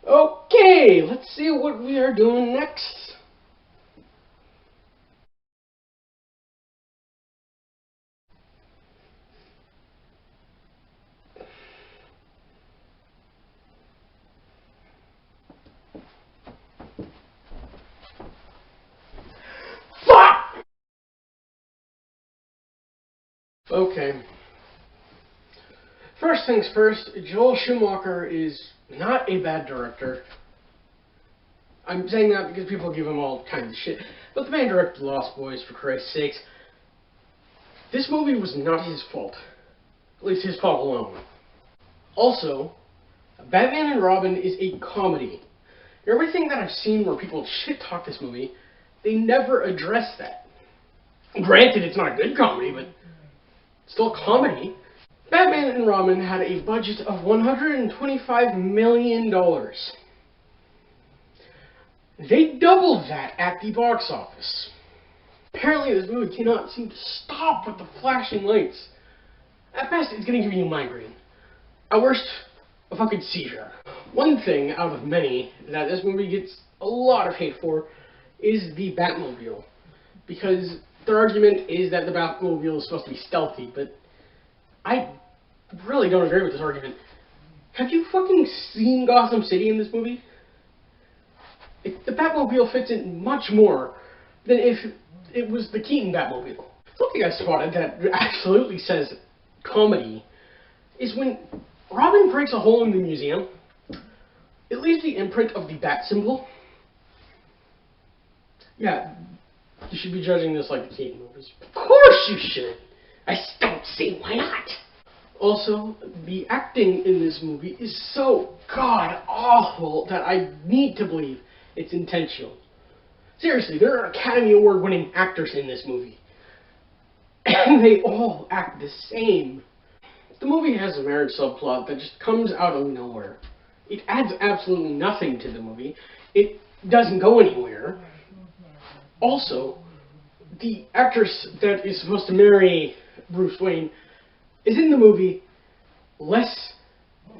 Okay, let's see what we are doing next. Fuck! Okay. First things first, Joel Schumacher is not a bad director. I'm saying that because people give him all kinds of shit. But the man directed Lost Boys, for Christ's sakes. This movie was not his fault. At least his fault alone. Also, Batman and Robin is a comedy. Everything that I've seen where people shit talk this movie, they never address that. Granted, it's not a good comedy, but still a comedy. Batman and Robin had a budget of $125 million. They doubled that at the box office. Apparently, this movie cannot seem to stop with the flashing lights. At best, it's going to give you a migraine. At worst, a fucking seizure. One thing out of many that this movie gets a lot of hate for is the Batmobile. Because their argument is that the Batmobile is supposed to be stealthy, but I really don't agree with this argument. Have you fucking seen Gotham City in this movie? The Batmobile fits in much more than if it was the Keaton Batmobile. Something I spotted that absolutely says comedy is when Robin breaks a hole in the museum, it leaves the imprint of the bat symbol. Yeah, you should be judging this like the Keaton movies. Of course you should! I don't see why not! Also, the acting in this movie is so god-awful that I need to believe it's intentional. Seriously, there are Academy Award winning actors in this movie. And they all act the same. The movie has a marriage subplot that just comes out of nowhere. It adds absolutely nothing to the movie. It doesn't go anywhere. Also, the actress that is supposed to marry Bruce Wayne is in the movie less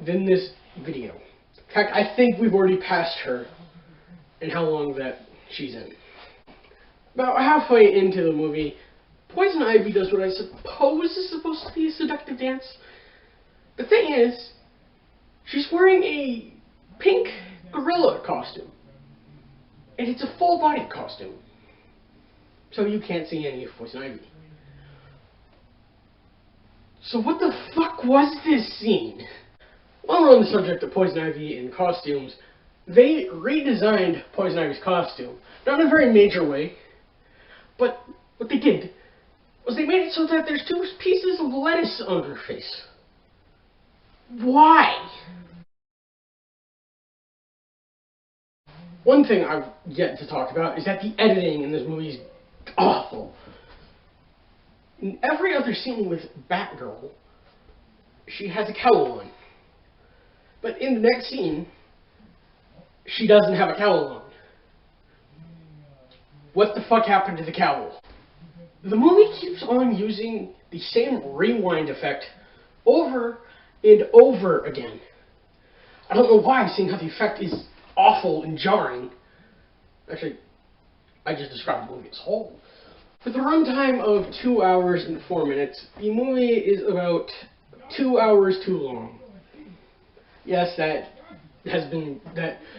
than this video. In fact, I think we've already passed her and how long that she's in. About halfway into the movie, Poison Ivy does what I suppose is supposed to be a seductive dance. The thing is, she's wearing a pink gorilla costume. And it's a full-body costume. So you can't see any of Poison Ivy. So what the fuck was this scene? While we're on the subject of Poison Ivy and costumes, they redesigned Poison Ivy's costume. Not in a very major way, but what they did was they made it so that there's two pieces of lettuce on her face. Why? One thing I've yet to talk about is that the editing in this movie is awful. In every other scene with Batgirl, she has a cowl on. But in the next scene, she doesn't have a cowl on. What the fuck happened to the cowl? The movie keeps on using the same rewind effect over and over again. I don't know why, seeing how the effect is awful and jarring. Actually, I just described the movie as a whole. With a runtime of 2 hours and 4 minutes, the movie is about 2 hours too long. Yes, that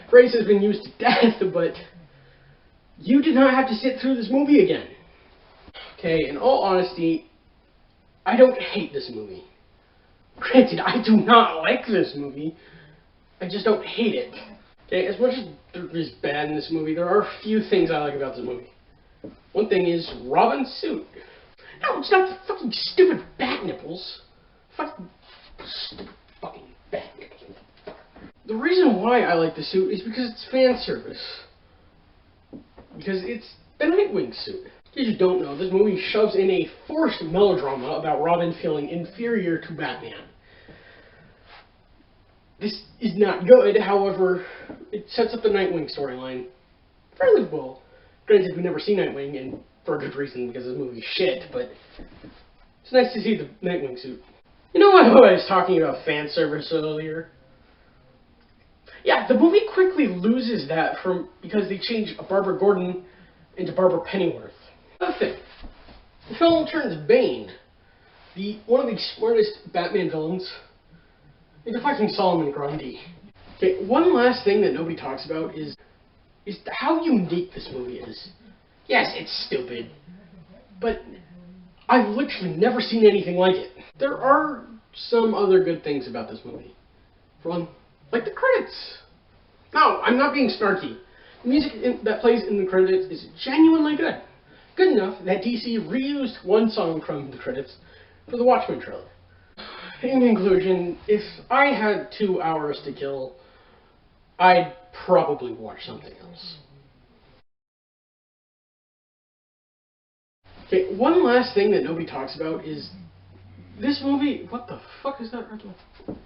phrase has been used to death, but you did not have to sit through this movie again. Okay, in all honesty, I don't hate this movie. Granted, I do not like this movie. I just don't hate it. Okay, as much as there is bad in this movie, there are a few things I like about this movie. One thing is Robin's suit. No, it's not the fucking stupid bat nipples. Fucking stupid fucking bat nipples. The reason why I like the suit is because it's fan service. Because it's the Nightwing suit. If you don't know, this movie shoves in a forced melodrama about Robin feeling inferior to Batman. This is not good, however, it sets up the Nightwing storyline fairly well. Granted, we've never seen Nightwing, and for a good reason, because this movie's shit, but it's nice to see the Nightwing suit. You know how I was talking about fan service earlier? Yeah, the movie quickly loses that because they change Barbara Gordon into Barbara Pennyworth. Another thing, the film turns Bane, one of the smartest Batman villains, into fucking Solomon Grundy. Okay, one last thing that nobody talks about is how unique this movie is. Yes, it's stupid, but I've literally never seen anything like it. There are some other good things about this movie. For one, like the credits. No, I'm not being snarky. The music that plays in the credits is genuinely good. Good enough that DC reused one song from the credits for the Watchmen trailer. In conclusion, if I had 2 hours to kill, I'd probably watch something else. Okay, one last thing that nobody talks about is this movie. What the fuck is that red light?